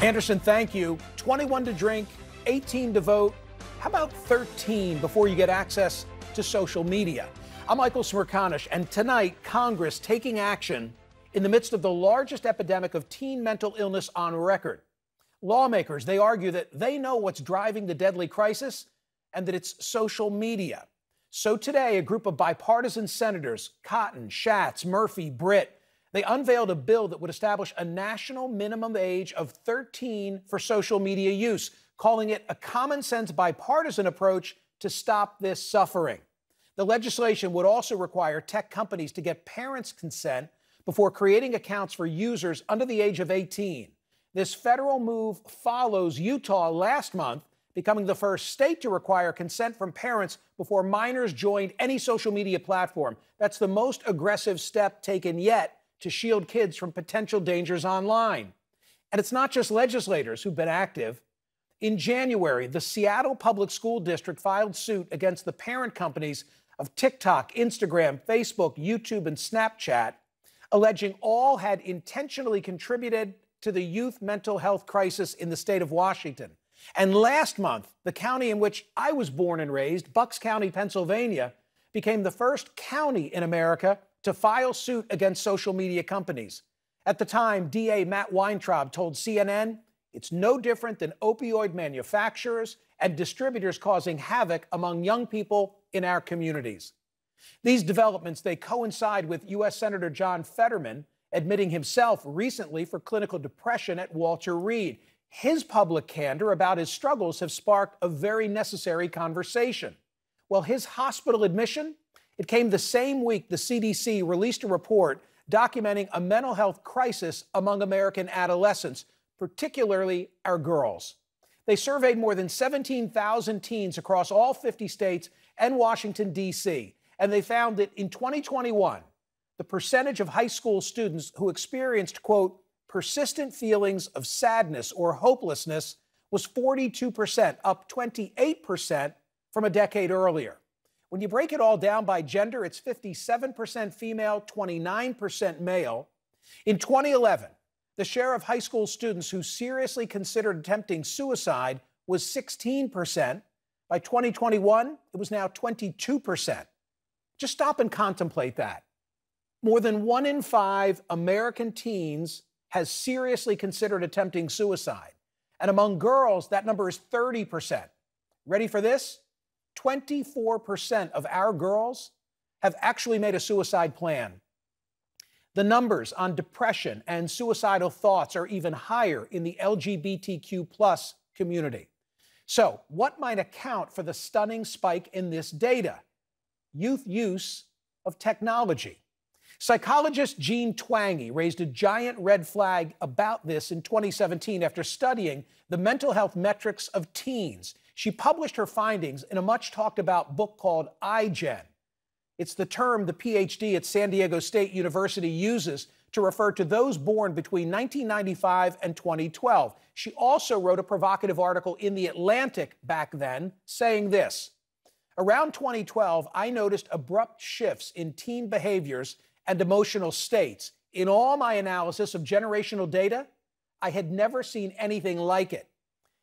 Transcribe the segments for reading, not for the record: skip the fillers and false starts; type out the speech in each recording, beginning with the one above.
Anderson, thank you. 21 to drink, 18 to vote. How about 13 before you get access to social media? I'm Michael Smerconish, and tonight, Congress taking action in the midst of the largest epidemic of teen mental illness on record. Lawmakers, they argue that they know what's driving the deadly crisis and that it's social media. So today, a group of bipartisan senators, Cotton, Schatz, Murphy, Britt, they unveiled a bill that would establish a national minimum age of 13 for social media use, calling it a common-sense bipartisan approach to stop this suffering. The legislation would also require tech companies to get parents' consent before creating accounts for users under the age of 18. This federal move follows Utah last month becoming the first state to require consent from parents before minors joined any social media platform. That's the most aggressive step taken yet to shield kids from potential dangers online. And it's not just legislators who've been active. In January, the Seattle Public School District filed suit against the parent companies of TikTok, Instagram, Facebook, YouTube, and Snapchat, alleging all had intentionally contributed to the youth mental health crisis in the state of Washington. And last month, the county in which I was born and raised, Bucks County, Pennsylvania, became the first county in America to file suit against social media companies. At the time, DA Matt Weintraub told CNN, it's no different than opioid manufacturers and distributors causing havoc among young people in our communities. These developments, they coincide with U.S. Senator John Fetterman admitting himself recently for clinical depression at Walter Reed. His public candor about his struggles have sparked a very necessary conversation. Well, his hospital admission, it came the same week the CDC released a report documenting a mental health crisis among American adolescents, particularly our girls. They surveyed more than 17,000 teens across all 50 states and Washington, D.C., and they found that in 2021, the percentage of high school students who experienced, quote, persistent feelings of sadness or hopelessness was 42%, up 28% from a decade earlier. When you break it all down by gender, it's 57% female, 29% male. In 2011, the share of high school students who seriously considered attempting suicide was 16%. By 2021, it was now 22%. Just stop and contemplate that. More than 1 in 5 American teens has seriously considered attempting suicide. And among girls, that number is 30%. Ready for this? 24% of our girls have actually made a suicide plan. The numbers on depression and suicidal thoughts are even higher in the LGBTQ plus community. So, what might account for the stunning spike in this data? Youth use of technology. Psychologist Jean Twenge raised a giant red flag about this in 2017 after studying the mental health metrics of teens. She published her findings in a much-talked-about book called iGen. It's the term the PhD at San Diego State University uses to refer to those born between 1995 and 2012. She also wrote a provocative article in The Atlantic back then saying this: around 2012, I noticed abrupt shifts in teen behaviors and emotional states. In all my analysis of generational data, I had never seen anything like it.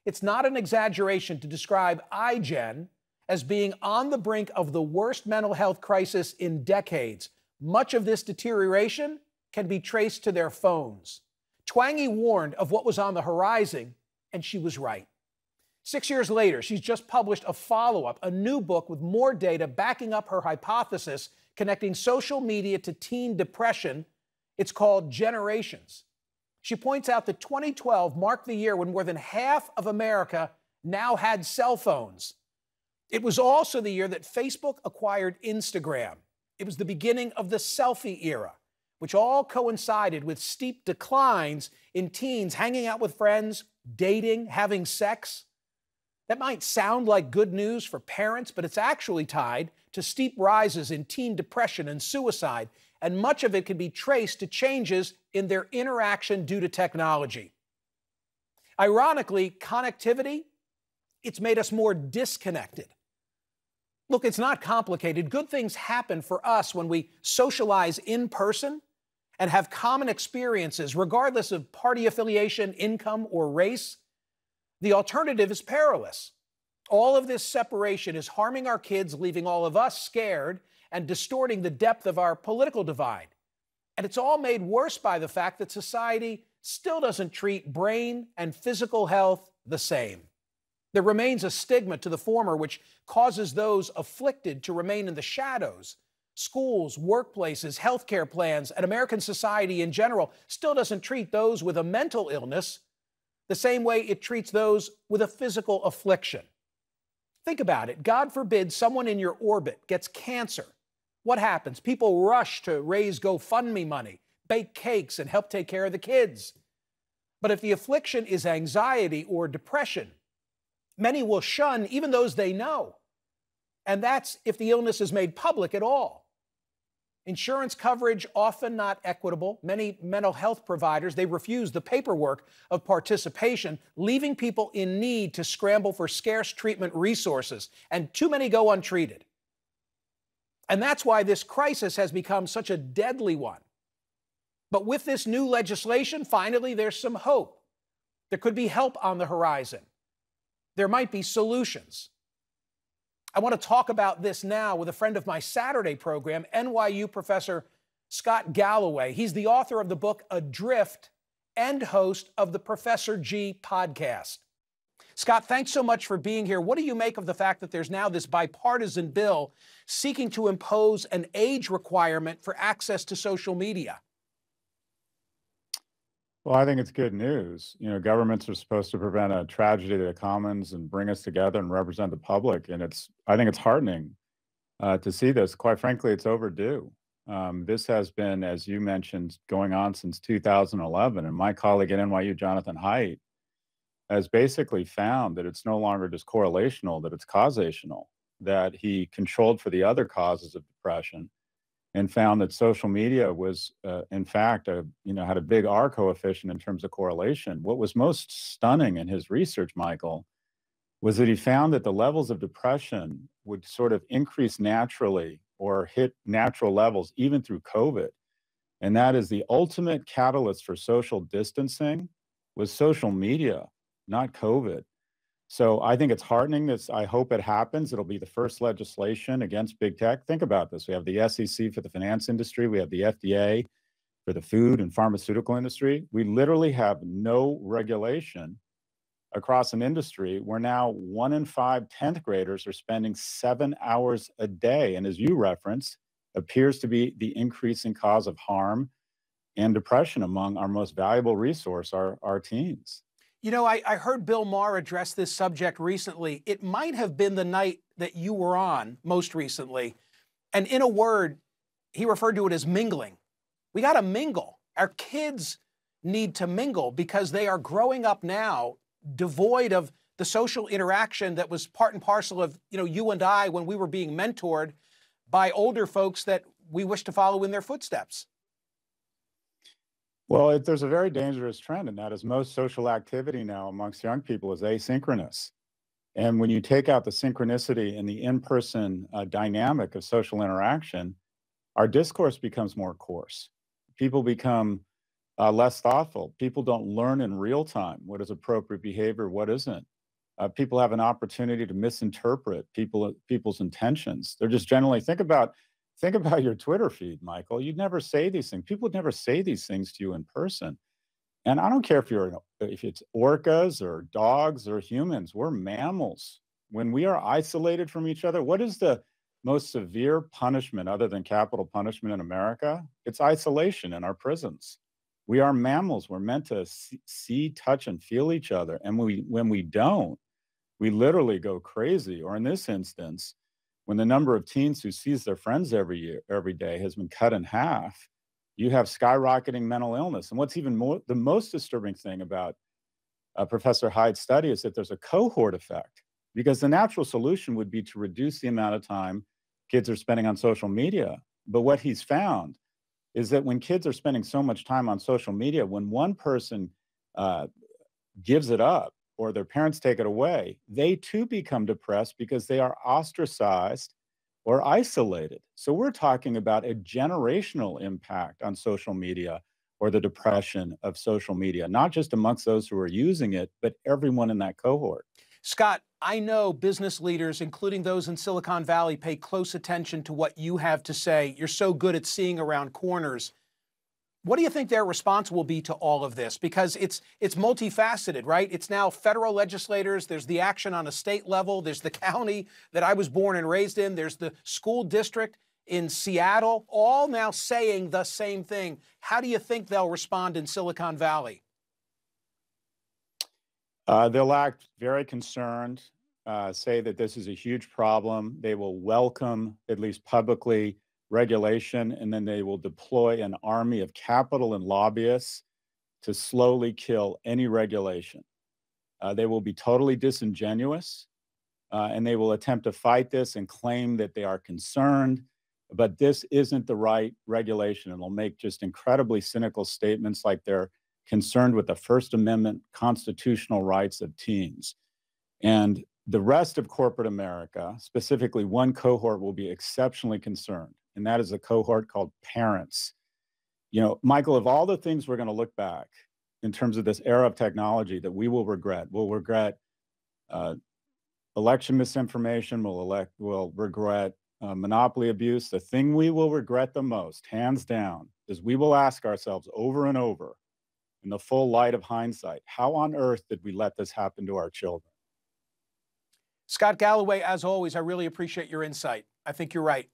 It's not an exaggeration to describe iGen as being on the brink of the worst mental health crisis in decades. Much of this deterioration can be traced to their phones. Twenge warned of what was on the horizon, and she was right. 6 years later, she's just published a follow-up, a new book with more data backing up her hypothesis connecting social media to teen depression. It's called Generations. She points out that 2012 marked the year when more than half of America now had cell phones. It was also the year that Facebook acquired Instagram. It was the beginning of the selfie era, which all coincided with steep declines in teens hanging out with friends, dating, having sex. That might sound like good news for parents, but it's actually tied to steep rises in teen depression and suicide, and much of it can be traced to changes in their interaction due to technology. Ironically, connectivity, it's made us more disconnected. Look, it's not complicated. Good things happen for us when we socialize in person, and have common experiences, regardless of party affiliation, income, or race, the alternative is perilous. All of this separation is harming our kids, leaving all of us scared and distorting the depth of our political divide. And it's all made worse by the fact that society still doesn't treat brain and physical health the same. There remains a stigma to the former, which causes those afflicted to remain in the shadows. Schools, workplaces, healthcare plans, and American society in general still doesn't treat those with a mental illness the same way it treats those with a physical affliction. Think about it. God forbid someone in your orbit gets cancer. What happens? People rush to raise GoFundMe money, bake cakes, and help take care of the kids. But if the affliction is anxiety or depression, many will shun even those they know. And that's if the illness is made public at all. Insurance coverage often not equitable. Many mental health providers, they refuse the paperwork of participation, leaving people in need to scramble for scarce treatment resources, and too many go untreated. And that's why this crisis has become such a deadly one. But with this new legislation, finally, there's some hope. There could be help on the horizon. There might be solutions. I want to talk about this now with a friend of my Saturday program, NYU professor Scott Galloway. He's the author of the book Adrift and host of the Professor G podcast. Scott, thanks so much for being here. What do you make of the fact that there's now this bipartisan bill seeking to impose an age requirement for access to social media? Well, I think it's good news. You know, governments are supposed to prevent a tragedy to the commons and bring us together and represent the public. And I think it's heartening to see this. Quite frankly, it's overdue. This has been, as you mentioned, going on since 2011. And my colleague at NYU, Jonathan Haidt, has basically found that it's no longer just correlational, that it's causational, that he controlled for the other causes of depression and found that social media was, in fact, had a big R coefficient in terms of correlation. What was most stunning in his research, Michael, was that he found that the levels of depression would sort of increase naturally or hit natural levels even through COVID. And that is the ultimate catalyst for social distancing was social media, not COVID. So I think it's heartening. I hope it happens. It'll be the first legislation against big tech. Think about this. We have the SEC for the finance industry. We have the FDA for the food and pharmaceutical industry. We literally have no regulation across an industry where now 1 in 5 10th graders are spending 7 hours a day. And as you referenced, appears to be the increasing cause of harm and depression among our most valuable resource, our teens. You know, I heard Bill Maher address this subject recently. It might have been the night that you were on most recently. And in a word, he referred to it as mingling. We got to mingle. Our kids need to mingle because they are growing up now devoid of the social interaction that was part and parcel of, you and I when we were being mentored by older folks that we wish to follow in their footsteps. Well, there's a very dangerous trend, and that is most social activity now amongst young people is asynchronous. And when you take out the synchronicity and the in-person dynamic of social interaction, our discourse becomes more coarse. People become less thoughtful. People don't learn in real time what is appropriate behavior, what isn't. People have an opportunity to misinterpret people's intentions. They're just generally, think about your Twitter feed, Michael. You'd never say these things. People would never say these things to you in person. And I don't care if it's orcas or dogs or humans. We're mammals. When we are isolated from each other, what is the most severe punishment other than capital punishment in America? It's isolation in our prisons. We are mammals. We're meant to see, touch, and feel each other. And when we don't, we literally go crazy. Or in this instance, when the number of teens who sees their friends every day has been cut in half, you have skyrocketing mental illness. And what's even the most disturbing thing about Professor Hyde's study is that there's a cohort effect, because the natural solution would be to reduce the amount of time kids are spending on social media. But what he's found is that when kids are spending so much time on social media, when one person gives it up, or their parents take it away, they too become depressed because they are ostracized or isolated. So we're talking about a generational impact on social media or the depression of social media, not just amongst those who are using it, but everyone in that cohort. Scott, I know business leaders, including those in Silicon Valley, pay close attention to what you have to say. You're so good at seeing around corners. What do you think their response will be to all of this? Because it's multifaceted, right? It's now federal legislators. There's the action on a state level. There's the county that I was born and raised in. There's the school district in Seattle, all now saying the same thing. How do you think they'll respond in Silicon Valley? They'll act very concerned, say that this is a huge problem. They will welcome, at least publicly, regulation, and then they will deploy an army of capital and lobbyists to slowly kill any regulation. They will be totally disingenuous, and they will attempt to fight this and claim that they are concerned, but this isn't the right regulation, and they'll make just incredibly cynical statements like they're concerned with the First Amendment constitutional rights of teens. And the rest of corporate America, specifically one cohort, will be exceptionally concerned, and that is a cohort called parents. You know, Michael, of all the things we're going to look back in terms of this era of technology that we will regret, we'll regret election misinformation, we'll regret monopoly abuse. The thing we will regret the most, hands down, is we will ask ourselves over and over, in the full light of hindsight, how on earth did we let this happen to our children? Scott Galloway, as always, I really appreciate your insight. I think you're right.